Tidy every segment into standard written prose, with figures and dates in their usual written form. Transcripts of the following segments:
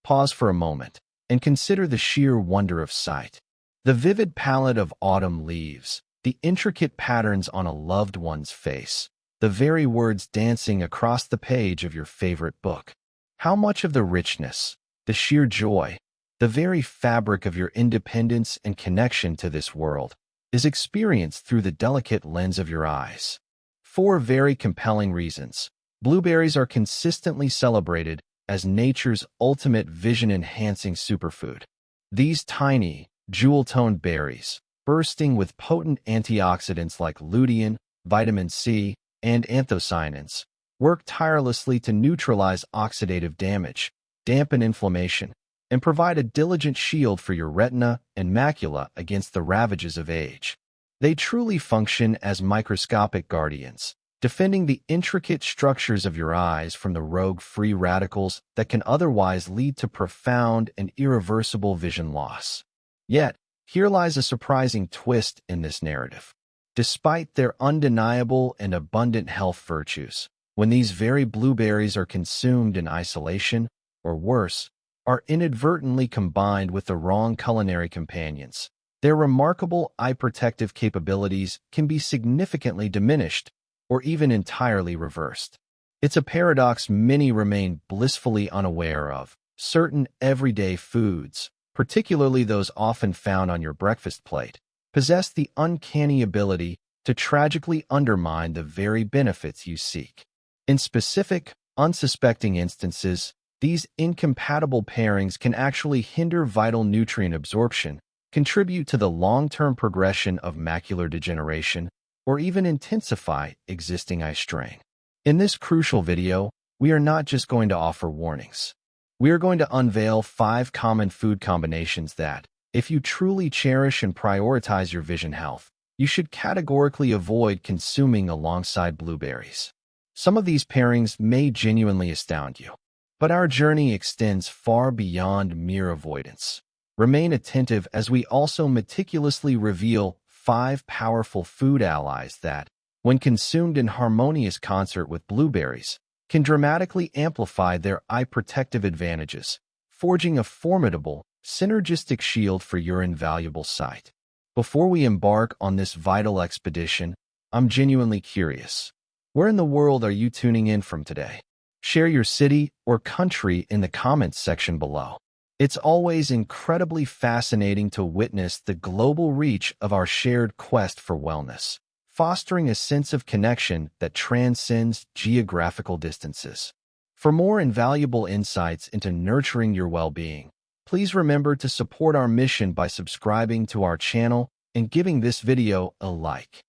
Pause for a moment and consider the sheer wonder of sight. The vivid palette of autumn leaves, the intricate patterns on a loved one's face, the very words dancing across the page of your favorite book. How much of the richness, the sheer joy, the very fabric of your independence and connection to this world is experienced through the delicate lens of your eyes? 4 very compelling reasons. Blueberries are consistently celebrated as nature's ultimate vision-enhancing superfood. These tiny, jewel-toned berries, bursting with potent antioxidants like lutein, vitamin C, and anthocyanins, work tirelessly to neutralize oxidative damage, dampen inflammation, and provide a diligent shield for your retina and macula against the ravages of age. They truly function as microscopic guardians, defending the intricate structures of your eyes from the rogue free radicals that can otherwise lead to profound and irreversible vision loss. Yet, here lies a surprising twist in this narrative. Despite their undeniable and abundant health virtues, when these very blueberries are consumed in isolation, or worse, are inadvertently combined with the wrong culinary companions, their remarkable eye protective capabilities can be significantly diminished or even entirely reversed. It's a paradox many remain blissfully unaware of. Certain everyday foods, particularly those often found on your breakfast plate, possess the uncanny ability to tragically undermine the very benefits you seek. In specific, unsuspecting instances, these incompatible pairings can actually hinder vital nutrient absorption, contribute to the long-term progression of macular degeneration, or even intensify existing eye strain. In this crucial video, we are not just going to offer warnings. We are going to unveil 5 common food combinations that, if you truly cherish and prioritize your vision health, you should categorically avoid consuming alongside blueberries. Some of these pairings may genuinely astound you, but our journey extends far beyond mere avoidance. Remain attentive as we also meticulously reveal 5 powerful food allies that, when consumed in harmonious concert with blueberries, can dramatically amplify their eye protective advantages, forging a formidable, synergistic shield for your invaluable sight. Before we embark on this vital expedition, I'm genuinely curious. Where in the world are you tuning in from today? Share your city or country in the comments section below. It's always incredibly fascinating to witness the global reach of our shared quest for wellness, fostering a sense of connection that transcends geographical distances. For more invaluable insights into nurturing your well-being, please remember to support our mission by subscribing to our channel and giving this video a like.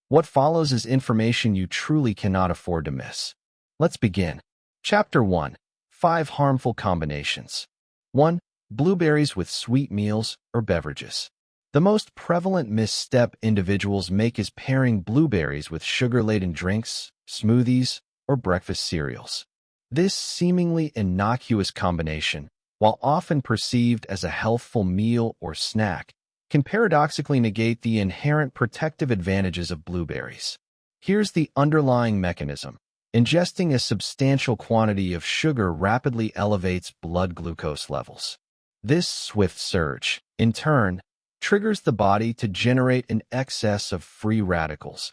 What follows is information you truly cannot afford to miss. Let's begin. Chapter 1. 5 harmful combinations. 1. Blueberries with sweet meals or beverages. The most prevalent misstep individuals make is pairing blueberries with sugar-laden drinks, smoothies, or breakfast cereals. This seemingly innocuous combination, while often perceived as a healthful meal or snack, can paradoxically negate the inherent protective advantages of blueberries. Here's the underlying mechanism. Ingesting a substantial quantity of sugar rapidly elevates blood glucose levels. This swift surge, in turn, triggers the body to generate an excess of free radicals,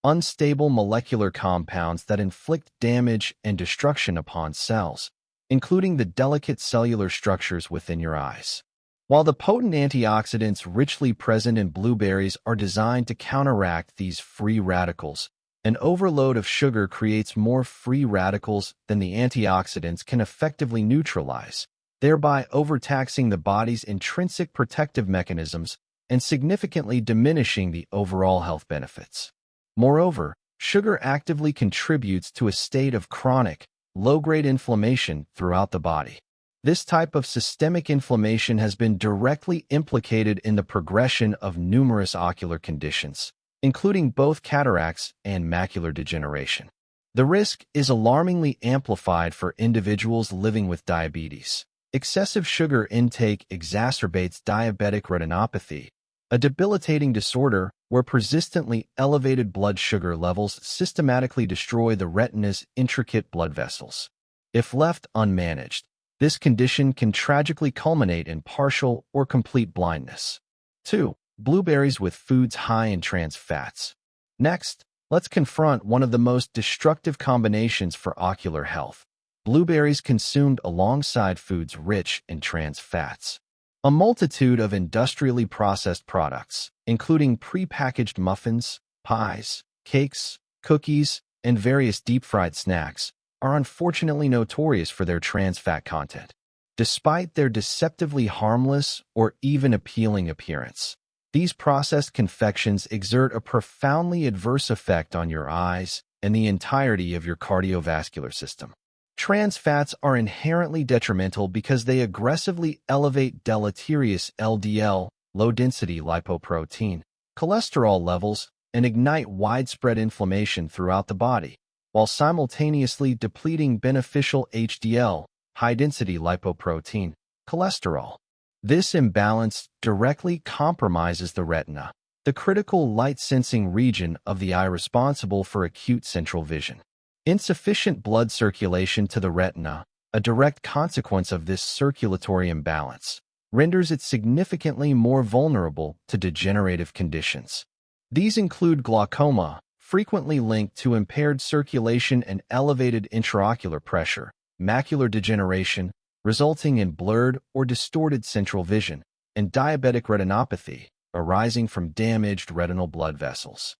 unstable molecular compounds that inflict damage and destruction upon cells, including the delicate cellular structures within your eyes. While the potent antioxidants richly present in blueberries are designed to counteract these free radicals, an overload of sugar creates more free radicals than the antioxidants can effectively neutralize, thereby overtaxing the body's intrinsic protective mechanisms and significantly diminishing the overall health benefits. Moreover, sugar actively contributes to a state of chronic, low-grade inflammation throughout the body. This type of systemic inflammation has been directly implicated in the progression of numerous ocular conditions, including both cataracts and macular degeneration. The risk is alarmingly amplified for individuals living with diabetes. Excessive sugar intake exacerbates diabetic retinopathy, a debilitating disorder where persistently elevated blood sugar levels systematically destroy the retina's intricate blood vessels. If left unmanaged, This condition can tragically culminate in partial or complete blindness. 2. Blueberries with foods high in trans fats. Next, let's confront one of the most destructive combinations for ocular health: blueberries consumed alongside foods rich in trans fats. A multitude of industrially processed products, including pre-packaged muffins, pies, cakes, cookies, and various deep-fried snacks, are unfortunately notorious for their trans fat content. Despite their deceptively harmless or even appealing appearance, these processed confections exert a profoundly adverse effect on your eyes and the entirety of your cardiovascular system. Trans fats are inherently detrimental because they aggressively elevate deleterious LDL, low-density lipoprotein, cholesterol levels, and ignite widespread inflammation throughout the body, while simultaneously depleting beneficial HDL, high-density lipoprotein, cholesterol. This imbalance directly compromises the retina, the critical light-sensing region of the eye responsible for acute central vision. Insufficient blood circulation to the retina, a direct consequence of this circulatory imbalance, renders it significantly more vulnerable to degenerative conditions. These include glaucoma, frequently linked to impaired circulation and elevated intraocular pressure, macular degeneration, resulting in blurred or distorted central vision, and diabetic retinopathy, arising from damaged retinal blood vessels.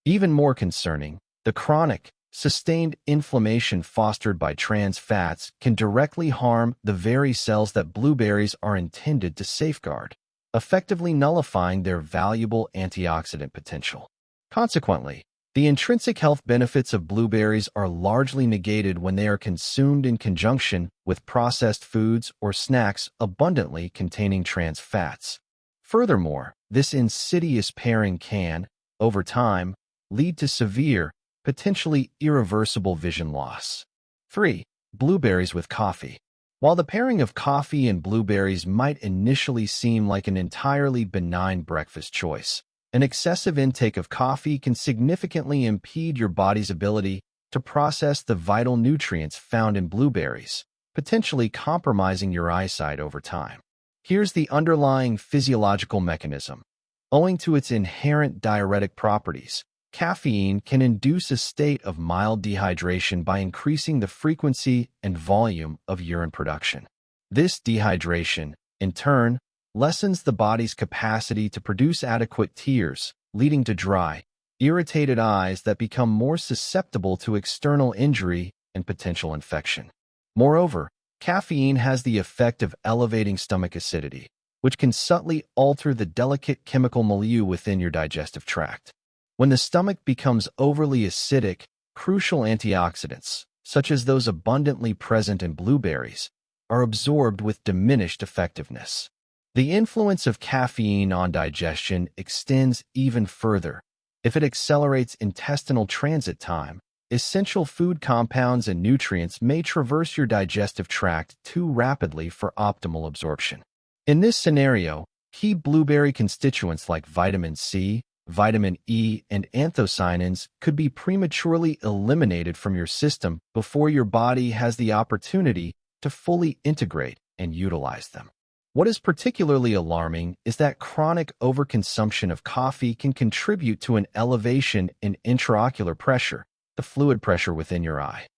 Even more concerning, the chronic, sustained inflammation fostered by trans fats can directly harm the very cells that blueberries are intended to safeguard, effectively nullifying their valuable antioxidant potential. Consequently, the intrinsic health benefits of blueberries are largely negated when they are consumed in conjunction with processed foods or snacks abundantly containing trans fats. Furthermore, this insidious pairing can, over time, lead to severe, potentially irreversible vision loss. 3. Blueberries with coffee. While the pairing of coffee and blueberries might initially seem like an entirely benign breakfast choice, an excessive intake of coffee can significantly impede your body's ability to process the vital nutrients found in blueberries, potentially compromising your eyesight over time. Here's the underlying physiological mechanism. Owing to its inherent diuretic properties, caffeine can induce a state of mild dehydration by increasing the frequency and volume of urine production. This dehydration, in turn, lessens the body's capacity to produce adequate tears, leading to dry, irritated eyes that become more susceptible to external injury and potential infection. Moreover, caffeine has the effect of elevating stomach acidity, which can subtly alter the delicate chemical milieu within your digestive tract. When the stomach becomes overly acidic, crucial antioxidants, such as those abundantly present in blueberries, are absorbed with diminished effectiveness. The influence of caffeine on digestion extends even further. If it accelerates intestinal transit time, essential food compounds and nutrients may traverse your digestive tract too rapidly for optimal absorption. In this scenario, key blueberry constituents like vitamin C, vitamin E, and anthocyanins could be prematurely eliminated from your system before your body has the opportunity to fully integrate and utilize them. What is particularly alarming is that chronic overconsumption of coffee can contribute to an elevation in intraocular pressure, the fluid pressure within your eye.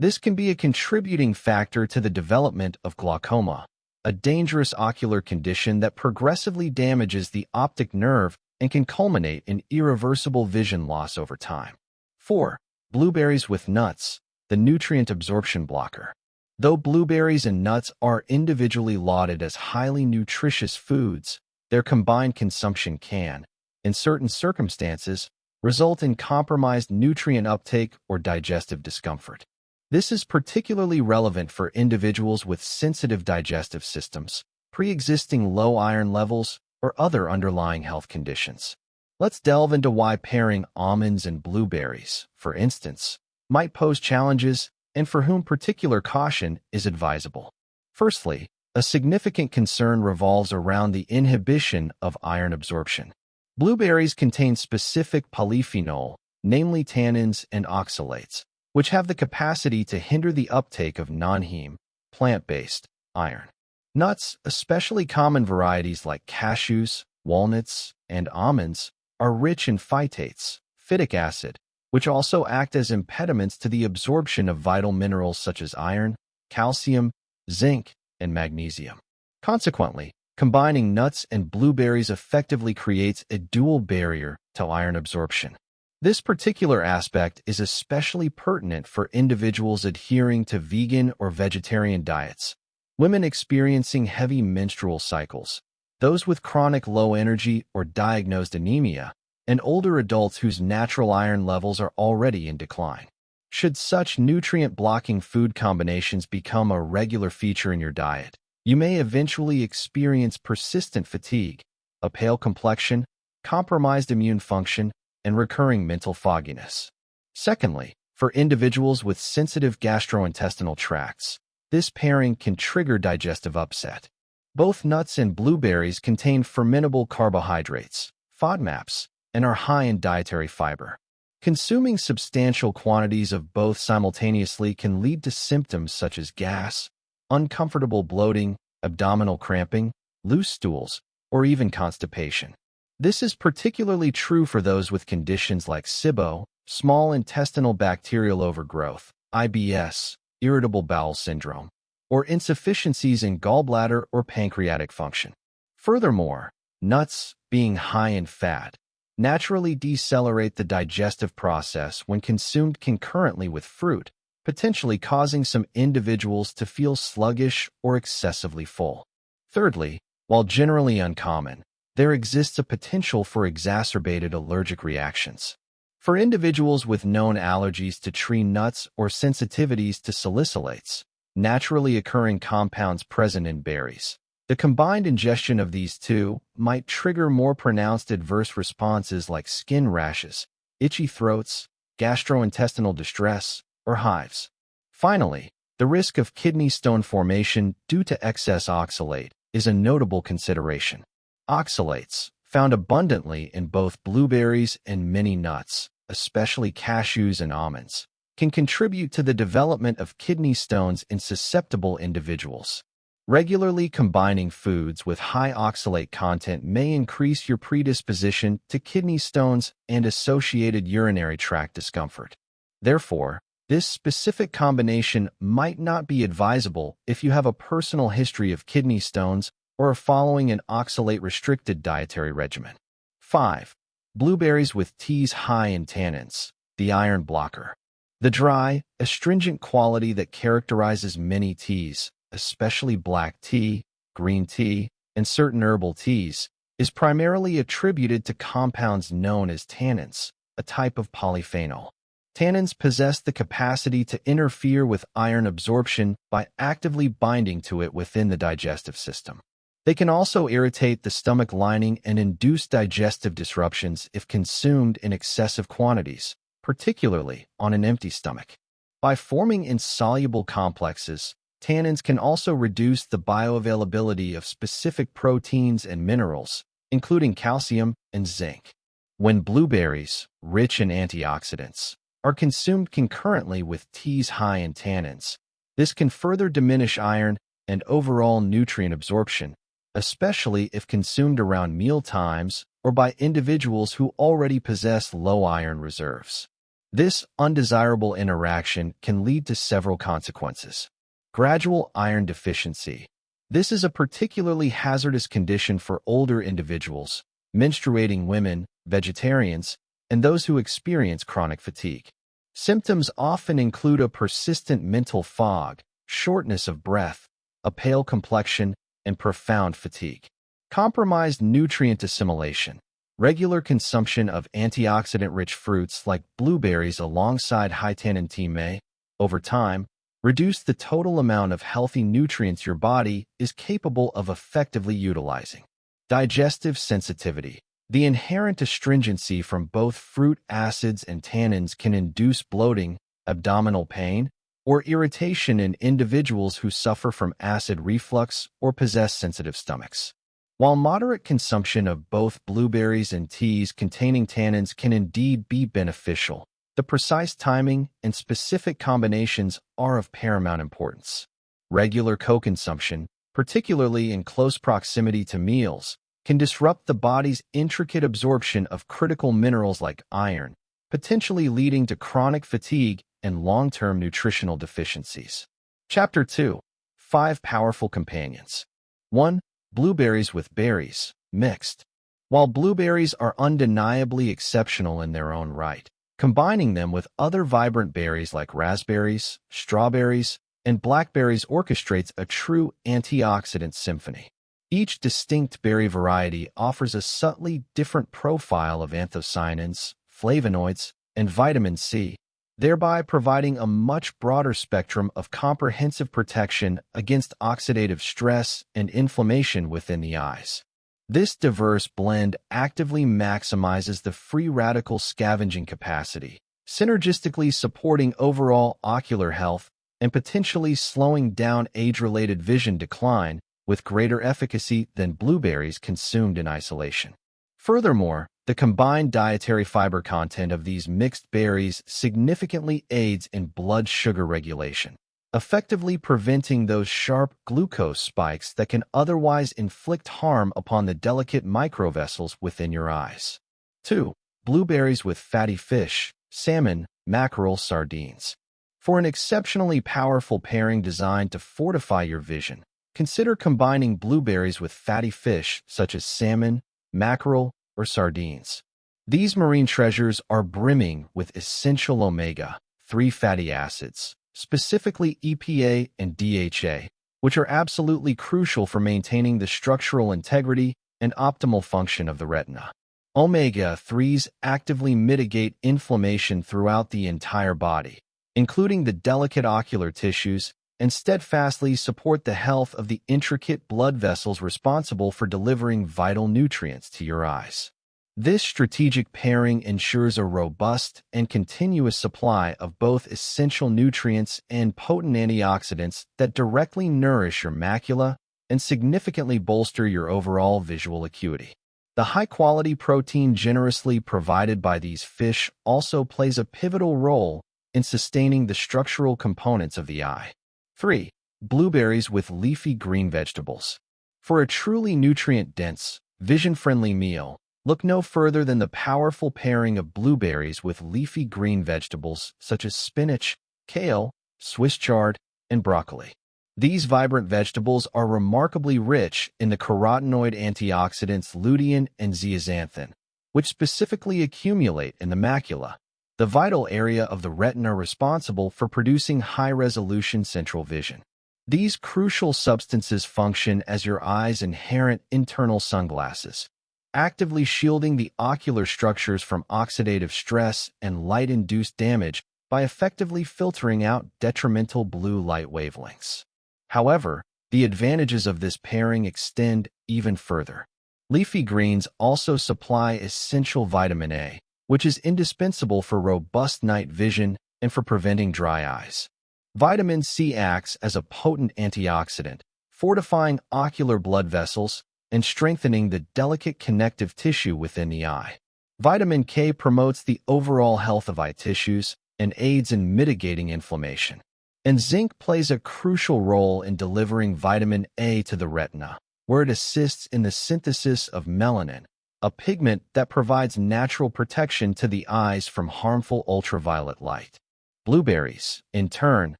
This can be a contributing factor to the development of glaucoma, a dangerous ocular condition that progressively damages the optic nerve and can culminate in irreversible vision loss over time. 4. Blueberries with nuts, the nutrient absorption blocker. Though blueberries and nuts are individually lauded as highly nutritious foods, their combined consumption can, in certain circumstances, result in compromised nutrient uptake or digestive discomfort. This is particularly relevant for individuals with sensitive digestive systems, pre-existing low iron levels, or other underlying health conditions. Let's delve into why pairing almonds and blueberries, for instance, might pose challenges and for whom particular caution is advisable. Firstly, a significant concern revolves around the inhibition of iron absorption. Blueberries contain specific polyphenol, namely tannins and oxalates, which have the capacity to hinder the uptake of non-heme, plant-based, Iron. Nuts, especially common varieties like cashews, walnuts, and almonds, are rich in phytates, phytic acid, which also act as impediments to the absorption of vital minerals such as iron, calcium, zinc, and magnesium. Consequently, combining nuts and blueberries effectively creates a dual barrier to iron absorption. This particular aspect is especially pertinent for individuals adhering to vegan or vegetarian diets, women experiencing heavy menstrual cycles, those with chronic low energy or diagnosed anemia, and older adults whose natural iron levels are already in decline. Should such nutrient-blocking food combinations become a regular feature in your diet, you may eventually experience persistent fatigue, a pale complexion, compromised immune function, and recurring mental fogginess. Secondly, for individuals with sensitive gastrointestinal tracts, this pairing can trigger digestive upset. Both nuts and blueberries contain fermentable carbohydrates, FODMAPs, and are high in dietary fiber. Consuming substantial quantities of both simultaneously can lead to symptoms such as gas, uncomfortable bloating, abdominal cramping, loose stools, or even constipation. This is particularly true for those with conditions like SIBO, small intestinal bacterial overgrowth, IBS, irritable bowel syndrome, or insufficiencies in gallbladder or pancreatic function. Furthermore, nuts, being high in fat, naturally decelerate the digestive process when consumed concurrently with fruit, potentially causing some individuals to feel sluggish or excessively full. Thirdly, while generally uncommon, there exists a potential for exacerbated allergic reactions. For individuals with known allergies to tree nuts or sensitivities to salicylates, naturally occurring compounds present in berries, the combined ingestion of these two might trigger more pronounced adverse responses like skin rashes, itchy throats, gastrointestinal distress, or hives. Finally, the risk of kidney stone formation due to excess oxalate is a notable consideration. Oxalates, found abundantly in both blueberries and many nuts, especially cashews and almonds, can contribute to the development of kidney stones in susceptible individuals. Regularly combining foods with high oxalate content may increase your predisposition to kidney stones and associated urinary tract discomfort. Therefore, this specific combination might not be advisable if you have a personal history of kidney stones or are following an oxalate-restricted dietary regimen. 5. Blueberries with teas high in tannins, the iron blocker. The dry, astringent quality that characterizes many teas, especially black tea, green tea, and certain herbal teas, is primarily attributed to compounds known as tannins, a type of polyphenol. Tannins possess the capacity to interfere with iron absorption by actively binding to it within the digestive system. They can also irritate the stomach lining and induce digestive disruptions if consumed in excessive quantities, particularly on an empty stomach. By forming insoluble complexes, tannins can also reduce the bioavailability of specific proteins and minerals, including calcium and zinc. When blueberries, rich in antioxidants, are consumed concurrently with teas high in tannins, this can further diminish iron and overall nutrient absorption, especially if consumed around meal times or by individuals who already possess low iron reserves. This undesirable interaction can lead to several consequences. Gradual iron deficiency. This is a particularly hazardous condition for older individuals, menstruating women, vegetarians, and those who experience chronic fatigue. Symptoms often include a persistent mental fog, shortness of breath, a pale complexion, and profound fatigue. Compromised nutrient assimilation. Regular consumption of antioxidant-rich fruits like blueberries alongside high-tannin tea may, over time, reduce the total amount of healthy nutrients your body is capable of effectively utilizing. Digestive sensitivity. The inherent astringency from both fruit acids and tannins can induce bloating, abdominal pain, or irritation in individuals who suffer from acid reflux or possess sensitive stomachs. While moderate consumption of both blueberries and teas containing tannins can indeed be beneficial, the precise timing and specific combinations are of paramount importance. Regular co-consumption, particularly in close proximity to meals, can disrupt the body's intricate absorption of critical minerals like iron, potentially leading to chronic fatigue and long-term nutritional deficiencies. Chapter 2. 5 Powerful Companions. 1. Blueberries with berries, mixed. While blueberries are undeniably exceptional in their own right, combining them with other vibrant berries like raspberries, strawberries, and blackberries orchestrates a true antioxidant symphony. Each distinct berry variety offers a subtly different profile of anthocyanins, flavonoids, and vitamin C, thereby providing a much broader spectrum of comprehensive protection against oxidative stress and inflammation within the eyes. This diverse blend actively maximizes the free radical scavenging capacity, synergistically supporting overall ocular health and potentially slowing down age-related vision decline with greater efficacy than blueberries consumed in isolation. Furthermore, the combined dietary fiber content of these mixed berries significantly aids in blood sugar regulation, effectively preventing those sharp glucose spikes that can otherwise inflict harm upon the delicate microvessels within your eyes. 2. Blueberries with fatty fish, salmon, mackerel, sardines. For an exceptionally powerful pairing designed to fortify your vision, consider combining blueberries with fatty fish such as salmon, mackerel, or sardines. These marine treasures are brimming with essential omega-3 fatty acids, specifically EPA and DHA, which are absolutely crucial for maintaining the structural integrity and optimal function of the retina. Omega-3s actively mitigate inflammation throughout the entire body, including the delicate ocular tissues, and steadfastly support the health of the intricate blood vessels responsible for delivering vital nutrients to your eyes. This strategic pairing ensures a robust and continuous supply of both essential nutrients and potent antioxidants that directly nourish your macula and significantly bolster your overall visual acuity. The high-quality protein generously provided by these fish also plays a pivotal role in sustaining the structural components of the eye. 3. Blueberries with leafy green vegetables. For a truly nutrient-dense, vision-friendly meal, look no further than the powerful pairing of blueberries with leafy green vegetables such as spinach, kale, Swiss chard, and broccoli. These vibrant vegetables are remarkably rich in the carotenoid antioxidants lutein and zeaxanthin, which specifically accumulate in the macula, the vital area of the retina responsible for producing high-resolution central vision. These crucial substances function as your eye's inherent internal sunglasses, actively shielding the ocular structures from oxidative stress and light-induced damage by effectively filtering out detrimental blue light wavelengths. However, the advantages of this pairing extend even further. Leafy greens also supply essential vitamin A, which is indispensable for robust night vision and for preventing dry eyes. Vitamin C acts as a potent antioxidant, fortifying ocular blood vessels and strengthening the delicate connective tissue within the eye. Vitamin K promotes the overall health of eye tissues and aids in mitigating inflammation. And zinc plays a crucial role in delivering vitamin A to the retina, where it assists in the synthesis of melanin, a pigment that provides natural protection to the eyes from harmful ultraviolet light. Blueberries, in turn,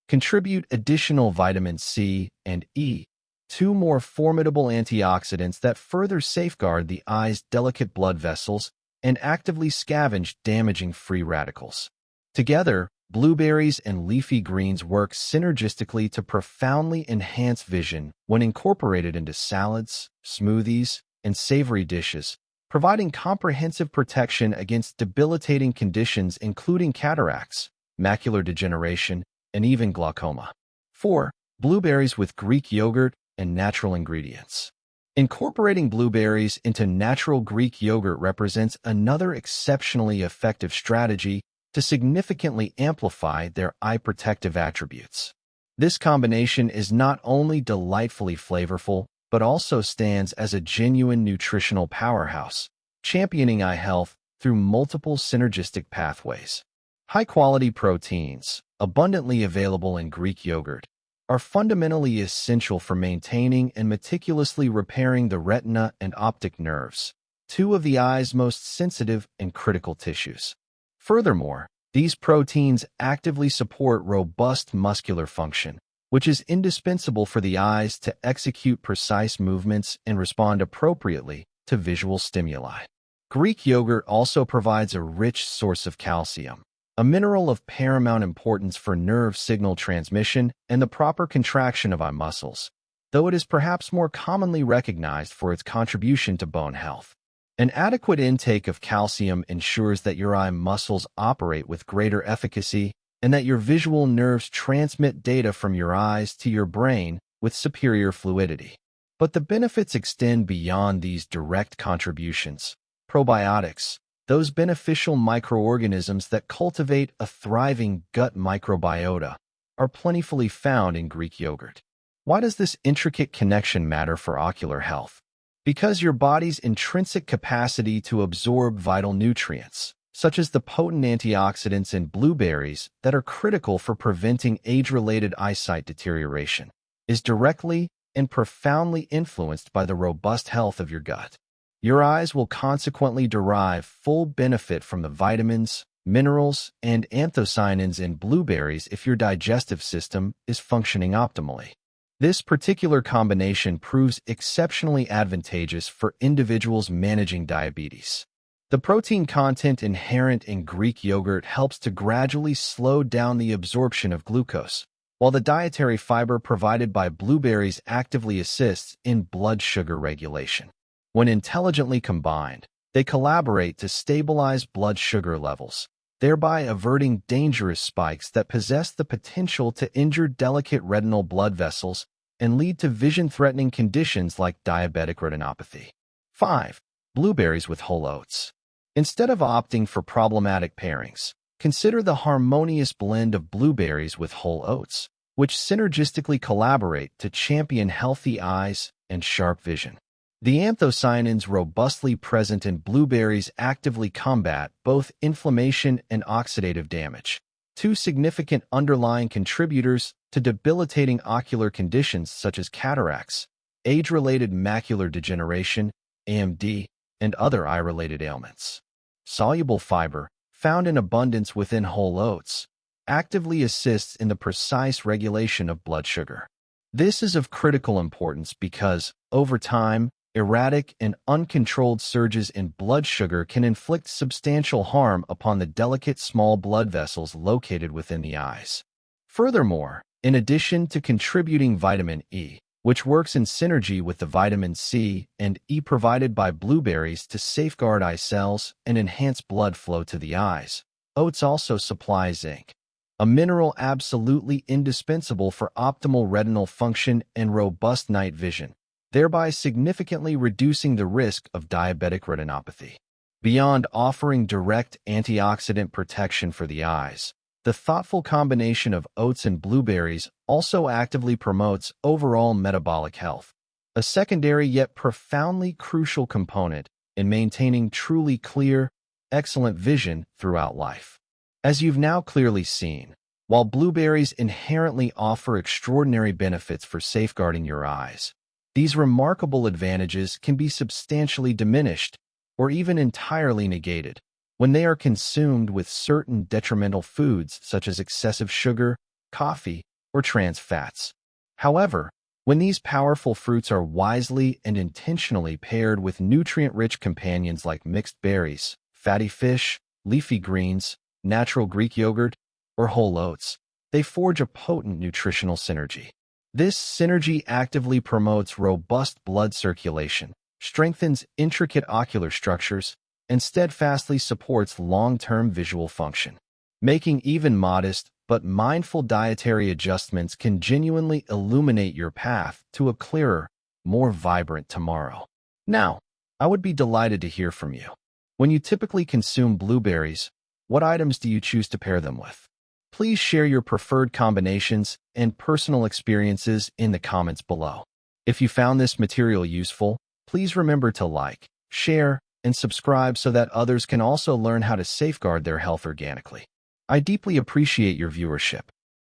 contribute additional vitamin C and E, two more formidable antioxidants that further safeguard the eye's delicate blood vessels and actively scavenge damaging free radicals. Together, blueberries and leafy greens work synergistically to profoundly enhance vision when incorporated into salads, smoothies, and savory dishes, providing comprehensive protection against debilitating conditions including cataracts, macular degeneration, and even glaucoma. 4. Blueberries with Greek yogurt and natural ingredients. Incorporating blueberries into natural Greek yogurt represents another exceptionally effective strategy to significantly amplify their eye protective attributes. This combination is not only delightfully flavorful, but also stands as a genuine nutritional powerhouse, championing eye health through multiple synergistic pathways. High-quality proteins, abundantly available in Greek yogurt, are fundamentally essential for maintaining and meticulously repairing the retina and optic nerves, two of the eye's most sensitive and critical tissues. Furthermore, these proteins actively support robust muscular function, which is indispensable for the eyes to execute precise movements and respond appropriately to visual stimuli. Greek yogurt also provides a rich source of calcium, a mineral of paramount importance for nerve signal transmission and the proper contraction of eye muscles, though it is perhaps more commonly recognized for its contribution to bone health. An adequate intake of calcium ensures that your eye muscles operate with greater efficacy and that your visual nerves transmit data from your eyes to your brain with superior fluidity. But the benefits extend beyond these direct contributions. Probiotics, those beneficial microorganisms that cultivate a thriving gut microbiota, are plentifully found in Greek yogurt. Why does this intricate connection matter for ocular health? Because your body's intrinsic capacity to absorb vital nutrients, such as the potent antioxidants in blueberries that are critical for preventing age-related eyesight deterioration, is directly and profoundly influenced by the robust health of your gut. Your eyes will consequently derive full benefit from the vitamins, minerals, and anthocyanins in blueberries if your digestive system is functioning optimally. This particular combination proves exceptionally advantageous for individuals managing diabetes. The protein content inherent in Greek yogurt helps to gradually slow down the absorption of glucose, while the dietary fiber provided by blueberries actively assists in blood sugar regulation. When intelligently combined, they collaborate to stabilize blood sugar levels, thereby averting dangerous spikes that possess the potential to injure delicate retinal blood vessels and lead to vision-threatening conditions like diabetic retinopathy. 5. Blueberries with whole oats. Instead of opting for problematic pairings, consider the harmonious blend of blueberries with whole oats, which synergistically collaborate to champion healthy eyes and sharp vision. The anthocyanins robustly present in blueberries actively combat both inflammation and oxidative damage, two significant underlying contributors to debilitating ocular conditions such as cataracts, age-related macular degeneration, AMD, and other eye-related ailments. Soluble fiber, found in abundance within whole oats, actively assists in the precise regulation of blood sugar. This is of critical importance because, over time, erratic and uncontrolled surges in blood sugar can inflict substantial harm upon the delicate small blood vessels located within the eyes. Furthermore, in addition to contributing vitamin E, which works in synergy with the vitamin C and E provided by blueberries to safeguard eye cells and enhance blood flow to the eyes, oats also supply zinc, a mineral absolutely indispensable for optimal retinal function and robust night vision, thereby significantly reducing the risk of diabetic retinopathy. Beyond offering direct antioxidant protection for the eyes, the thoughtful combination of oats and blueberries also actively promotes overall metabolic health, a secondary yet profoundly crucial component in maintaining truly clear, excellent vision throughout life. As you've now clearly seen, while blueberries inherently offer extraordinary benefits for safeguarding your eyes, these remarkable advantages can be substantially diminished or even entirely negated when they are consumed with certain detrimental foods such as excessive sugar, coffee, or trans fats. However, when these powerful fruits are wisely and intentionally paired with nutrient-rich companions like mixed berries, fatty fish, leafy greens, natural Greek yogurt, or whole oats, they forge a potent nutritional synergy. This synergy actively promotes robust blood circulation, strengthens intricate ocular structures, and steadfastly supports long-term visual function. Making even modest but mindful dietary adjustments can genuinely illuminate your path to a clearer, more vibrant tomorrow. Now, I would be delighted to hear from you. When you typically consume blueberries, what items do you choose to pair them with? Please share your preferred combinations and personal experiences in the comments below. If you found this material useful, please remember to like, share, and subscribe so that others can also learn how to safeguard their health organically. I deeply appreciate your viewership.